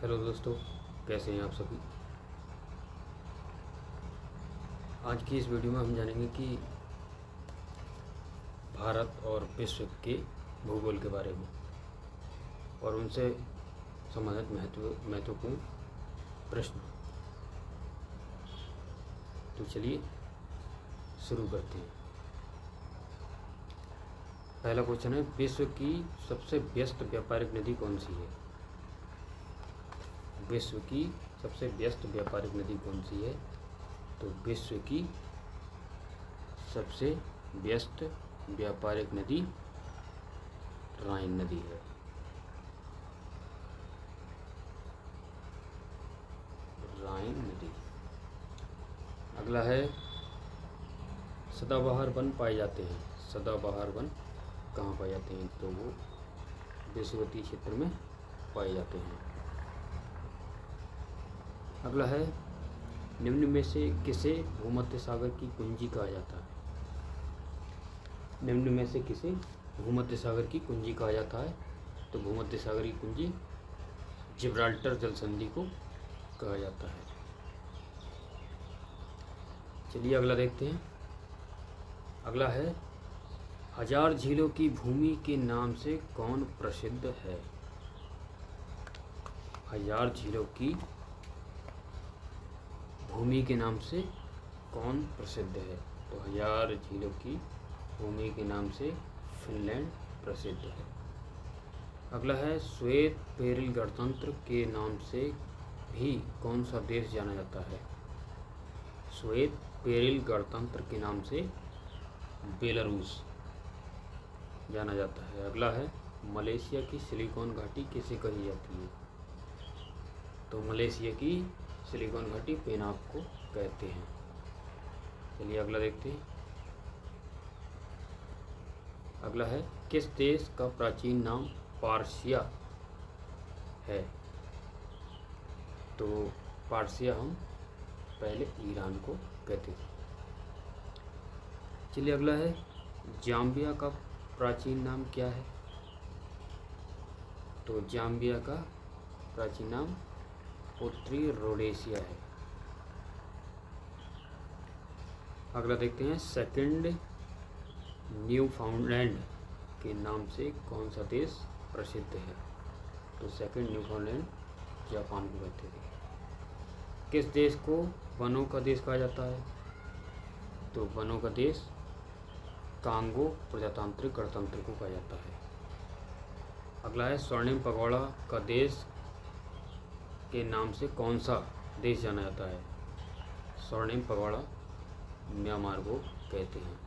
Hello दोस्तों, कैसे हैं आप सभी। आज की इस वीडियो में हम जानेंगे कि भारत और विश्व के भूगोल के बारे में और उनसे संबंधित महत्वपूर्ण प्रश्न। तो चलिए शुरू करते हैं। पहला क्वेश्चन है, विश्व की सबसे व्यस्त व्यापारिक नदी कौन सी है। विश्व की सबसे व्यस्त व्यापारिक नदी कौन सी है। तो विश्व की सबसे व्यस्त व्यापारिक नदी राइन नदी है। राइन नदी। अगला है, सदाबहार वन पाए जाते हैं। सदाबहार वन कहाँ पाए जाते हैं। तो वो विषुवतीय क्षेत्र में पाए जाते हैं। अगला है, निम्न में से किसे भूमध्य सागर की कुंजी कहा जाता है। निम्न में से किसे भूमध्य सागर की कुंजी कहा जाता है। तो भूमध्य सागर की कुंजी जिब्राल्टर जल संधि को कहा जाता है। चलिए अगला देखते हैं। अगला है, हजार झीलों की भूमि के नाम से कौन प्रसिद्ध है। हजार झीलों की भूमि के नाम से कौन प्रसिद्ध है। तो हजार झीलों की भूमि के नाम से फिनलैंड प्रसिद्ध है। अगला है, श्वेत पेरिल गणतंत्र के नाम से भी कौन सा देश जाना जाता है। श्वेत पेरिल गणतंत्र के नाम से बेलारूस जाना जाता है। अगला है, मलेशिया की सिलिकॉन घाटी किसे कही जाती है। तो मलेशिया की सिलिकॉन घाटी पेनांग को कहते हैं। चलिए अगला देखते हैं। अगला है, किस देश का प्राचीन नाम पार्सिया है। तो पार्सिया हम पहले ईरान को कहते थे। चलिए अगला है, जाम्बिया का प्राचीन नाम क्या है। तो जाम्बिया का प्राचीन नाम उत्तरी रोडेशिया है। अगला देखते हैं, सेकंड न्यूफाउंडलैंड के नाम से कौन सा देश प्रसिद्ध है। तो सेकंड न्यूफाउंडलैंड जापान को कहते थे। किस देश को वनों का देश कहा जाता है। तो वनों का देश कांगो प्रजातांत्रिक गणतंत्र को कहा जाता है। अगला है, स्वर्णिम पगोड़ा का देश के नाम से कौन सा देश जाना जाता है। स्वर्णिम पगोड़ा म्यांमार को कहते हैं।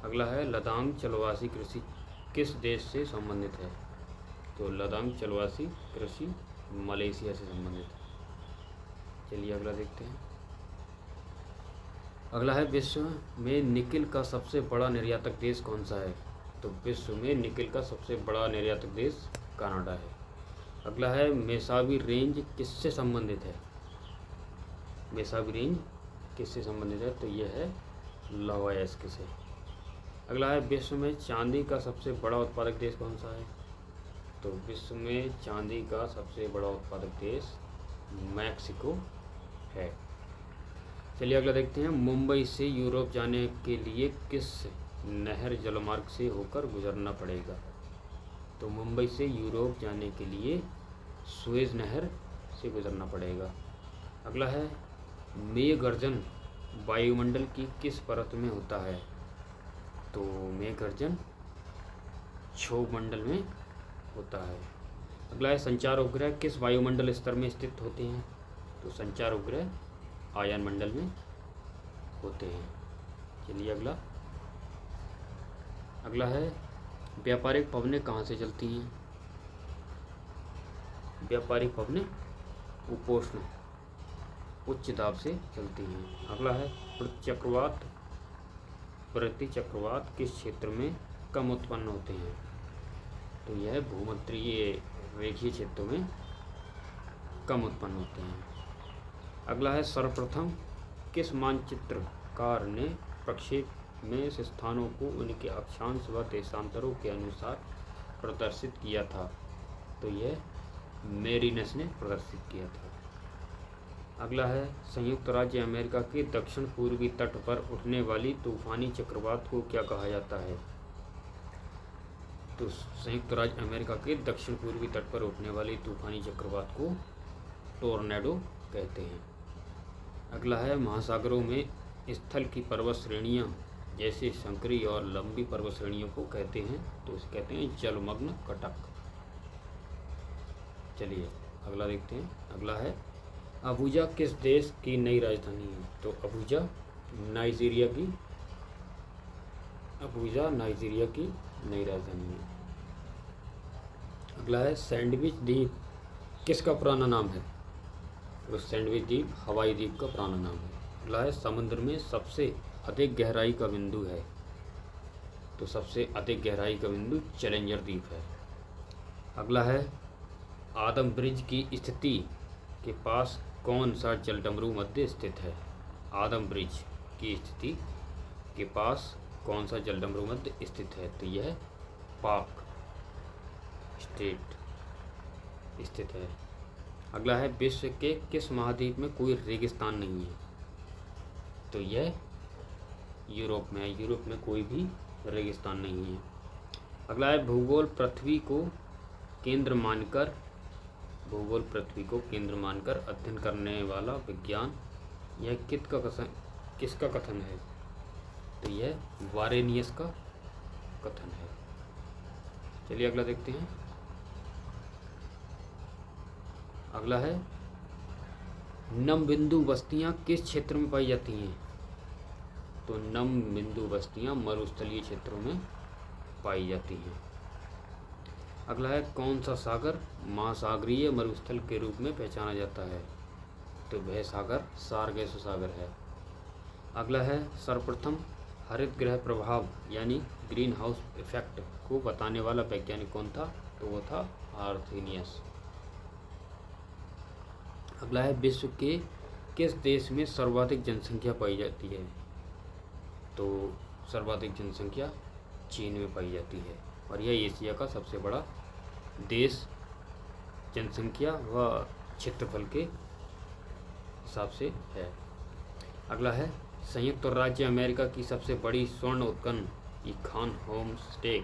अगला है, लदांग चलवासी कृषि किस देश से संबंधित है। तो लदांग चलवासी कृषि मलेशिया से संबंधित है। चलिए अगला देखते हैं। अगला है, विश्व में निकिल का सबसे बड़ा निर्यातक देश कौन सा है। तो विश्व में निकिल का सबसे बड़ा निर्यातक देश कनाडा है। अगला है, मेसाबी रेंज किससे संबंधित है। मेसाबी रेंज किससे संबंधित है। तो यह है लावायस्क से। अगला है, विश्व में चांदी का सबसे बड़ा उत्पादक देश कौन सा है। तो विश्व में चांदी का सबसे बड़ा उत्पादक देश मैक्सिको है। चलिए अगला देखते हैं, मुंबई से यूरोप जाने के लिए किस नहर जलमार्ग से होकर गुजरना पड़ेगा। तो मुंबई से यूरोप जाने के लिए सुएज नहर से गुजरना पड़ेगा। अगला है, मेघगर्जन वायुमंडल की किस परत में होता है। तो मेघगर्जन क्षोभमंडल में होता है। अगला है, संचार उपग्रह किस वायुमंडल स्तर में स्थित होते हैं। तो संचार उपग्रह आयन मंडल में होते हैं। चलिए अगला है, व्यापारिक पवनें कहाँ से चलती हैं। व्यापारिक पवनें उपोष्ण उच्च दाब से चलती हैं। अगला है, प्रतिचक्रवात किस क्षेत्र में कम उत्पन्न होते हैं। तो यह भूमध्य रेखीय क्षेत्रों में कम उत्पन्न होते हैं। अगला है, सर्वप्रथम किस मानचित्रकार ने प्रक्षेप में इस स्थानों को उनके अक्षांश व देशांतरों के अनुसार प्रदर्शित किया था। तो यह मेरिनस ने प्रदर्शित किया था। अगला है संयुक्त राज्य अमेरिका के दक्षिण पूर्वी तट पर उठने वाली तूफानी चक्रवात को क्या कहा जाता है? तो संयुक्त राज्य अमेरिका के दक्षिण पूर्वी तट पर उठने वाली तूफानी चक्रवात को टोर्नेडो कहते हैं। अगला है महासागरों में स्थल की पर्वत श्रेणियाँ जैसे संकरी और लंबी पर्वत श्रेणियों को कहते हैं, तो इसे कहते हैं जलमग्न कटक। चलिए अगला देखते हैं। अगला है अबूजा किस देश की नई राजधानी है? तो अबूजा नाइजीरिया की नई राजधानी है। अगला है सैंडविच द्वीप किसका पुराना नाम है? तो सैंडविच द्वीप हवाई द्वीप का पुराना नाम है। अगला है समुद्र में सबसे अधिक गहराई का बिंदु है? तो सबसे अधिक गहराई का बिंदु चैलेंजर द्वीप है। अगला है आदम ब्रिज की स्थिति के पास कौन सा जलडमरू मध्य स्थित है? आदम ब्रिज की स्थिति के पास कौन सा जलडमरू मध्य स्थित है? तो यह पाक स्टेट स्थित है। अगला है विश्व के किस महाद्वीप में कोई रेगिस्तान नहीं है? तो यह यूरोप में है। यूरोप में कोई भी रेगिस्तान नहीं है। अगला है भूगोल पृथ्वी को केंद्र मानकर अध्ययन करने वाला विज्ञान यह किसका कथन है? तो यह वारेनियस का कथन है। चलिए अगला देखते हैं। अगला है नम बिंदु बस्तियां किस क्षेत्र में पाई जाती हैं? तो नम बिंदु बस्तियां मरुस्थलीय क्षेत्रों में पाई जाती हैं। अगला है कौन सा सागर महासागरीय मरुस्थल के रूप में पहचाना जाता है? तो वह सागर सारगेसो सागर है। अगला है सर्वप्रथम हरित गृह प्रभाव यानी ग्रीन हाउस इफेक्ट को बताने वाला वैज्ञानिक कौन था? तो वो था आर्थेनियस। अगला है विश्व के किस देश में सर्वाधिक जनसंख्या पाई जाती है? तो सर्वाधिक जनसंख्या चीन में पाई जाती है और यह एशिया का सबसे बड़ा देश जनसंख्या व क्षेत्रफल के हिसाब से है। अगला है संयुक्त राज्य अमेरिका की सबसे बड़ी स्वर्ण उत्खनन की खान होम स्टे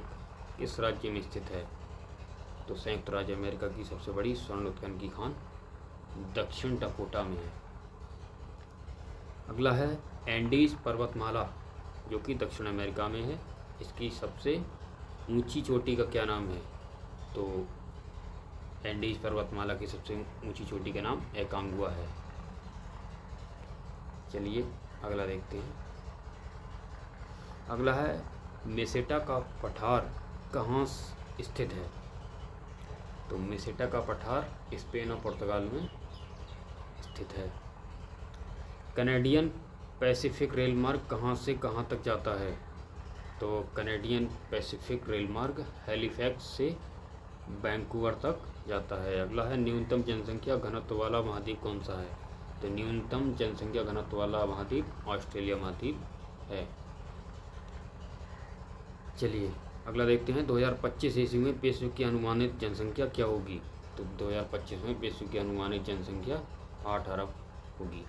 किस राज्य में स्थित है? तो संयुक्त राज्य अमेरिका की सबसे बड़ी स्वर्ण उत्खनन की खान दक्षिण डकोटा में है। अगला है एंडीज पर्वतमाला जो कि दक्षिण अमेरिका में है, इसकी सबसे ऊंची चोटी का क्या नाम है? तो एंडीज पर्वतमाला की सबसे ऊंची चोटी का नाम एकांगुआ है। चलिए अगला देखते हैं। अगला है मेसेटा का पठार कहाँ स्थित है? तो मेसेटा का पठार स्पेन और पुर्तगाल में स्थित है। कैनेडियन पैसिफिक रेल मार्ग कहाँ से कहाँ तक जाता है? तो कैनेडियन पैसिफिक रेल मार्ग हैलिफैक्स से वैंकूवर तक जाता है। अगला है न्यूनतम जनसंख्या घनत्व वाला महाद्वीप कौन सा है? तो न्यूनतम जनसंख्या घनत्व वाला महाद्वीप ऑस्ट्रेलिया महाद्वीप है। चलिए अगला देखते हैं। 2025 ईस्वी में विश्व की अनुमानित जनसंख्या क्या होगी? तो 2025 में विश्व की अनुमानित जनसंख्या 8 अरब होगी।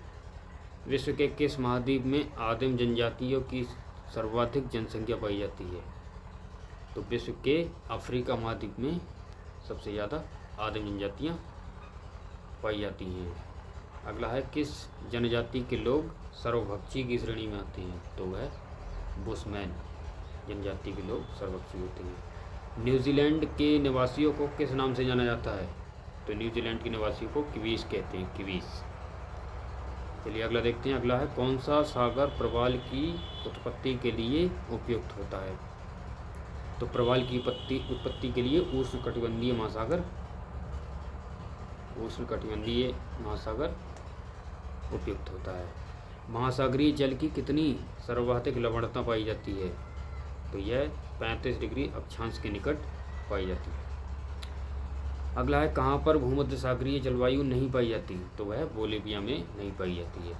विश्व के किस महाद्वीप में आदिम जनजातियों की सर्वाधिक जनसंख्या पाई जाती है? तो विश्व के अफ्रीका महाद्वीप में सबसे ज़्यादा आदिम जनजातियाँ पाई जाती हैं। अगला है किस जनजाति के लोग सर्वभक्षी की श्रेणी में आते हैं? तो वह बुशमैन जनजाति के लोग सर्वभक्षी होते हैं। न्यूजीलैंड के निवासियों को किस नाम से जाना जाता है? तो न्यूजीलैंड के निवासियों को किवीस कहते हैं, किवीस। चलिए अगला देखते हैं। अगला है कौन सा सागर प्रवाल की उत्पत्ति के लिए उपयुक्त होता है? तो प्रवाल की उत्पत्ति के लिए उष्णकटिबंधीय महासागर उपयुक्त होता है। महासागरीय जल की कितनी सर्वाधिक लवणता पाई जाती है? तो यह 35 डिग्री अक्षांश के निकट पाई जाती है। अगला है कहाँ पर भूमध्य सागरीय जलवायु नहीं पाई जाती? तो वह बोलिविया में नहीं पाई जाती है।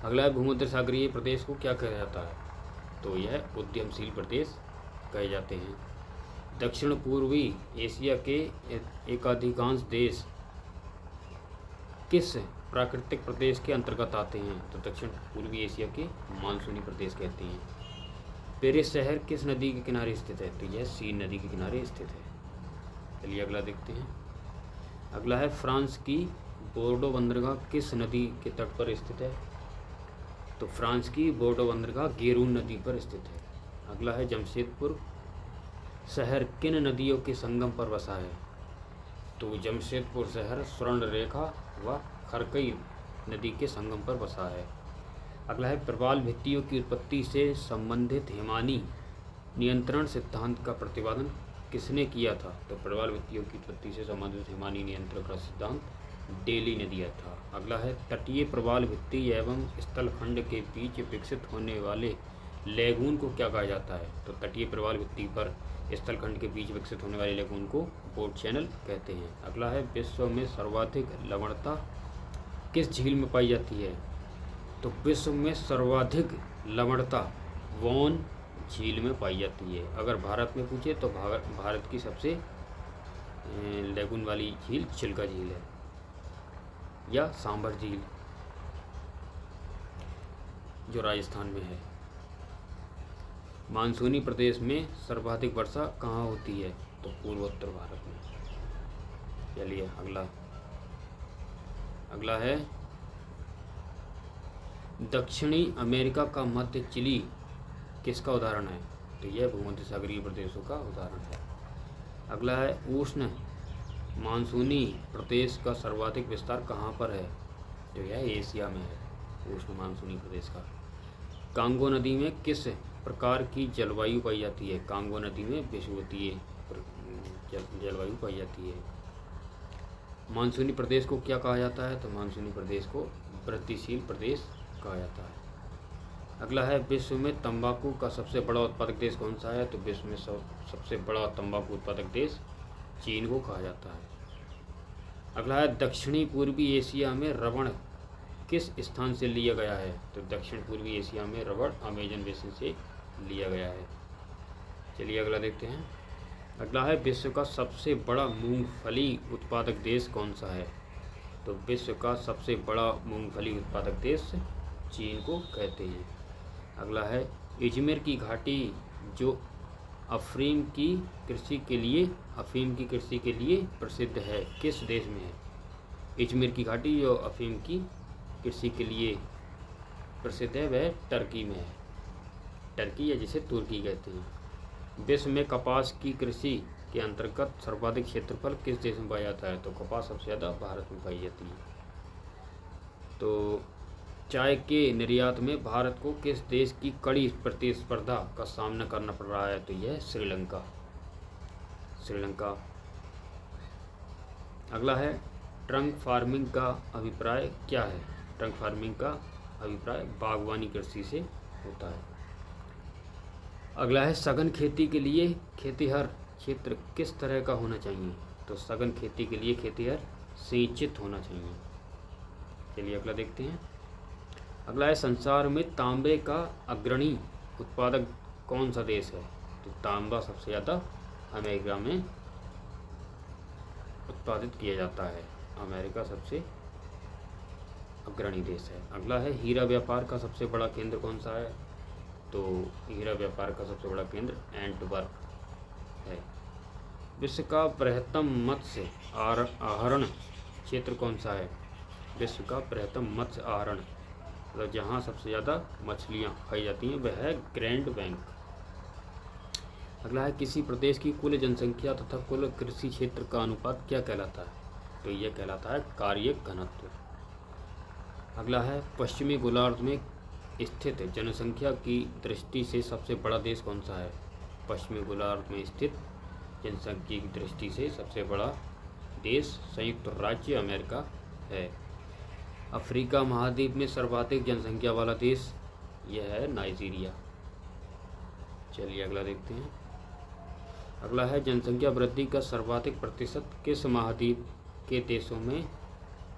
अगला है भूमध्य सागरीय प्रदेश को क्या कहा जाता है? तो यह उद्यमशील प्रदेश कहे जाते हैं। दक्षिण पूर्वी एशिया के एकाधिकांश देश किस प्राकृतिक प्रदेश के अंतर्गत आते हैं? तो दक्षिण पूर्वी एशिया के मानसूनी प्रदेश कहते हैं। पेरिस शहर किस नदी के किनारे स्थित है? तो यह सीन नदी के किनारे स्थित है। चलिए अगला देखते हैं। अगला है फ्रांस की बोर्डो बंदरगाह किस नदी के तट पर स्थित है? तो फ्रांस की बोर्डो बंदरगाह गेरून नदी पर स्थित है। अगला है जमशेदपुर शहर किन नदियों के संगम पर बसा है? तो जमशेदपुर शहर स्वर्ण रेखा व खरकई नदी के संगम पर बसा है। अगला है प्रवाल भित्तियों की उत्पत्ति से संबंधित हिमानी नियंत्रण सिद्धांत का प्रतिपादन किसने किया था? तो प्रवाल भित्तियों की उत्पत्ति से संबंधित हिमानी नियंत्रण का सिद्धांत डेली ने दिया था। अगला है तटीय प्रवाल भित्ति एवं स्थलखंड के बीच विकसित होने वाले लेगून को क्या कहा जाता है? तो तटीय प्रवाल भित्ति पर स्थलखंड के बीच विकसित होने वाले लेगून को बोट चैनल कहते हैं। अगला है विश्व में सर्वाधिक लवणता किस झील में पाई जाती है? तो विश्व में सर्वाधिक लवणता वोन झील में पाई जाती है। अगर भारत में पूछे तो भारत की सबसे लेगून वाली झील चिल्का झील है या सांभर झील जो राजस्थान में है। मानसूनी प्रदेश में सर्वाधिक वर्षा कहाँ होती है? तो पूर्वोत्तर भारत में। चलिए अगला है दक्षिणी अमेरिका का मध्य चिली किसका उदाहरण है? तो यह भूमध्य सागरीय प्रदेशों का उदाहरण है। अगला है उष्ण मानसूनी प्रदेश का सर्वाधिक विस्तार कहाँ पर है? तो यह एशिया में है उष्ण मानसूनी प्रदेश का। कांगो नदी में किस प्रकार की जलवायु पाई जाती है? कांगो नदी में विषुवतीय जलवायु पाई जाती है। मानसूनी प्रदेश को क्या कहा जाता है? तो मानसूनी प्रदेश को वृद्धिशील प्रदेश कहा जाता है। अगला है विश्व में तंबाकू का सबसे बड़ा उत्पादक देश कौन सा है? तो विश्व में सबसे बड़ा तंबाकू उत्पादक देश चीन को कहा जाता है। अगला है दक्षिणी पूर्वी एशिया में रबड़ किस स्थान से लिया गया है? तो दक्षिण पूर्वी एशिया में रबड़ अमेजन बेसिन से लिया गया है। चलिए अगला देखते हैं। अगला है विश्व का सबसे बड़ा मूंगफली उत्पादक देश कौन सा है? तो विश्व का सबसे बड़ा मूंगफली उत्पादक देश चीन को कहते हैं। अगला है इजमिर की घाटी जो अफीम की कृषि के लिए प्रसिद्ध है किस देश में है? इजमिर की घाटी जो अफीम की कृषि के लिए प्रसिद्ध है वह टर्की में है। टर्की या जिसे तुर्की कहते हैं। विश्व में कपास की कृषि के अंतर्गत सर्वाधिक क्षेत्रफल किस देश में पाया जाता है? तो कपास सबसे ज़्यादा भारत में पाई जाती है। तो चाय के निर्यात में भारत को किस देश की कड़ी प्रतिस्पर्धा का सामना करना पड़ रहा है? तो यह श्रीलंका। अगला है ट्रंक फार्मिंग का अभिप्राय क्या है? ट्रंक फार्मिंग का अभिप्राय बागवानी कृषि से होता है। अगला है सघन खेती के लिए खेतिहर क्षेत्र किस तरह का होना चाहिए? तो सघन खेती के लिए खेतिहर सिंचित होना चाहिए। चलिए अगला देखते हैं। अगला है संसार में तांबे का अग्रणी उत्पादक कौन सा देश है? तो तांबा सबसे ज़्यादा अमेरिका में उत्पादित किया जाता है। अमेरिका सबसे अग्रणी देश है। अगला है हीरा व्यापार का सबसे बड़ा केंद्र कौन सा है? तो हीरा व्यापार का सबसे बड़ा केंद्र एंटवर्प है। विश्व का बृहत्तम मत्स्य आहरण क्षेत्र कौन सा है? विश्व का बृहत्तम मत्स्य आहरण मतलब जहाँ सबसे ज़्यादा मछलियाँ खाई जाती हैं वह है ग्रैंड बैंक। अगला है किसी प्रदेश की कुल जनसंख्या तथा कुल कृषि क्षेत्र का अनुपात क्या कहलाता है? तो यह कहलाता है कार्य घनत्व। अगला है पश्चिमी गोलार्ध में स्थित जनसंख्या की दृष्टि से सबसे बड़ा देश कौन सा है? पश्चिमी गोलार्ध में स्थित जनसंख्या की दृष्टि से सबसे बड़ा देश संयुक्त राज्य अमेरिका है। अफ्रीका महाद्वीप में सर्वाधिक जनसंख्या वाला देश यह है नाइजीरिया। चलिए अगला देखते हैं। अगला है जनसंख्या वृद्धि का सर्वाधिक प्रतिशत किस महाद्वीप के देशों में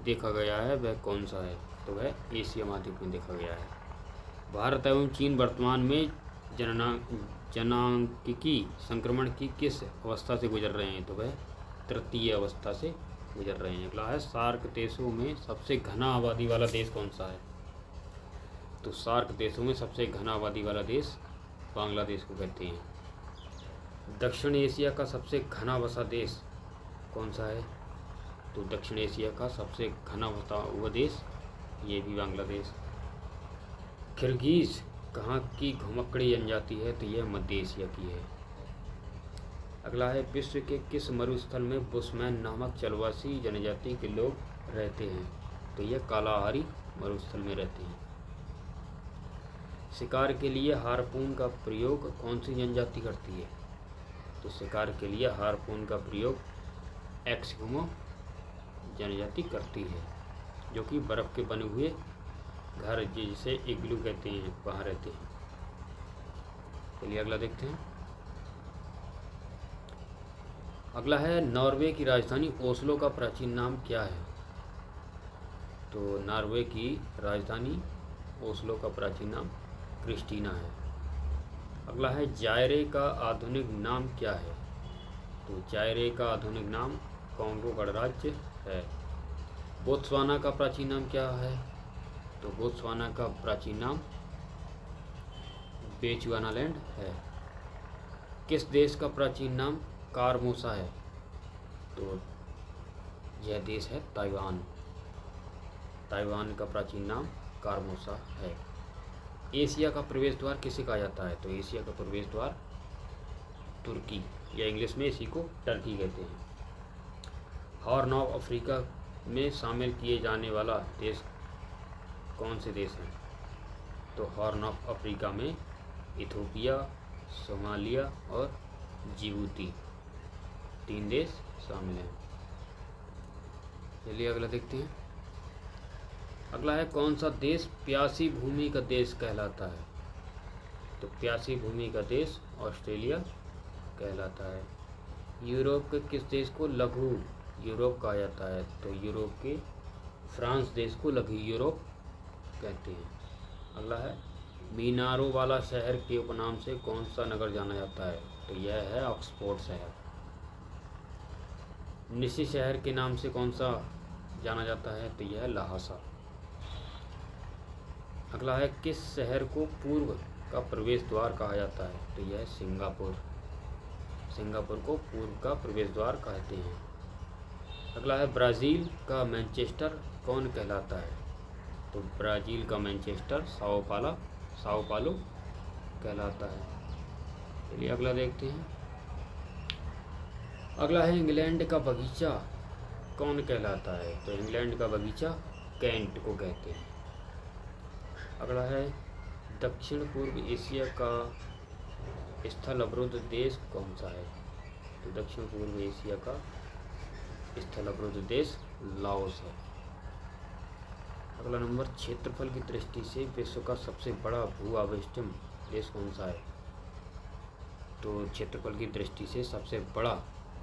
देखा गया है, वह कौन सा है? तो वह एशिया महाद्वीप में देखा गया है। भारत एवं चीन वर्तमान में जनांकिकी संक्रमण की किस अवस्था से गुजर रहे हैं? तो वह तृतीय अवस्था से गुजर रहे हैं। अगला है सार्क देशों में सबसे घना आबादी वाला देश कौन सा है? तो सार्क देशों में सबसे घना आबादी वाला देश बांग्लादेश को कहते हैं। दक्षिण एशिया का सबसे घना बसा देश कौन सा है? तो दक्षिण एशिया का सबसे घना बसा हुआ देश ये भी बांग्लादेश। किर्गिज कहाँ की घुमक्कड़ी जनजाति है? तो यह मध्य एशिया की है। अगला है विश्व के किस मरुस्थल में बुशमैन नामक चलवासी जनजाति के लोग रहते हैं? तो यह कालाहारी मरुस्थल में रहते हैं। शिकार के लिए हार्पून का प्रयोग कौन सी जनजाति करती है? तो शिकार के लिए हार्पून का प्रयोग एस्किमो जनजाति करती है, जो कि बर्फ़ के बने हुए घर जिसे इग्लू कहते हैं वहाँ रहते हैं। चलिए अगला देखते हैं। अगला है नॉर्वे की राजधानी ओस्लो का प्राचीन नाम क्या है? तो नॉर्वे की राजधानी ओस्लो का प्राचीन नाम क्रिस्टीना है। अगला है जायरे का आधुनिक नाम क्या है? तो जायरे का आधुनिक नाम कॉन्गो गणराज्य है। बोत्सवाना का प्राचीन नाम क्या है? तो बोत्सवाना का प्राचीन नाम बेचुआनालैंड है। किस देश का प्राचीन नाम कारमोसा है? तो यह देश है ताइवान। ताइवान का प्राचीन नाम कारमोसा है। एशिया का प्रवेश द्वार किसे कहा जाता है? तो एशिया का प्रवेश द्वार तुर्की या इंग्लिश में इसी को टर्की कहते हैं। हॉर्न ऑफ अफ्रीका में शामिल किए जाने वाला देश कौन से देश हैं? तो हॉर्न ऑफ अफ्रीका में इथियोपिया, सोमालिया और जिबूती 3 देश शामिल हैं। चलिए अगला देखते हैं। अगला है कौन सा देश प्यासी भूमि का देश कहलाता है? तो प्यासी भूमि का देश ऑस्ट्रेलिया कहलाता है। यूरोप के किस देश को लघु यूरोप कहा जाता है? तो यूरोप के फ्रांस देश को लघु यूरोप कहते हैं। अगला है मीनारों वाला शहर के उपनाम से कौन सा नगर जाना जाता है? तो यह है ऑक्सफोर्ड शहर। निसी शहर के नाम से कौन सा जाना जाता है? तो यह है लहासा। अगला है किस शहर को पूर्व का प्रवेश द्वार कहा जाता है? तो यह है सिंगापुर। सिंगापुर को पूर्व का प्रवेश द्वार कहते हैं। अगला है ब्राज़ील का मैनचेस्टर कौन कहलाता है? तो ब्राज़ील का मैनचेस्टर साओ पालो कहलाता है। चलिए अगला देखते हैं। अगला है इंग्लैंड का बगीचा कौन कहलाता है? तो इंग्लैंड का बगीचा कैंट को कहते हैं। अगला है दक्षिण पूर्व एशिया का स्थल अवरुद्ध देश कौन सा है? तो दक्षिण पूर्व एशिया का स्थल अवरुद्ध देश लाओस है। अगला नंबर क्षेत्रफल की दृष्टि से विश्व का सबसे बड़ा भू आवेष्टन देश कौन सा है? तो क्षेत्रफल की दृष्टि से सबसे बड़ा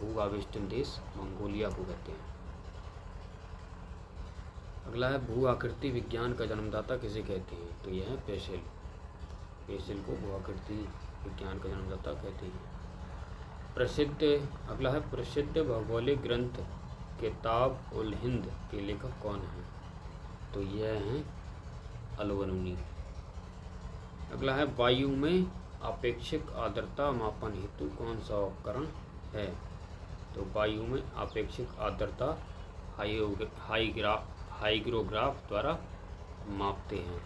भू आवेष्टन देश मंगोलिया को कहते हैं। अगला है भू आकृति विज्ञान का जन्मदाता किसे कहते हैं? तो यह है पेशेल। पेशेल को भू आकृति विज्ञान का जन्मदाता कहते हैं। अगला है प्रसिद्ध भौगोलिक ग्रंथ किताब उल हिंद के लेखक कौन हैं? तो यह हैं अल-बरूनी। अगला है वायु में आपेक्षिक आर्द्रता मापन हेतु कौन सा उपकरण है? तो वायु में आपेक्षिक आर्द्रता हाइग्रोग्राफ द्वारा मापते हैं।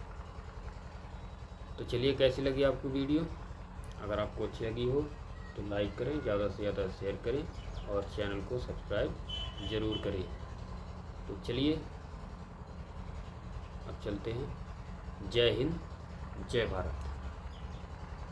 तो चलिए कैसी लगी आपको वीडियो? अगर आपको अच्छी लगी हो तो लाइक करें, ज़्यादा से ज़्यादा शेयर करें और चैनल को सब्सक्राइब ज़रूर करें। तो चलिए अब चलते हैं। जय हिंद, जय भारत।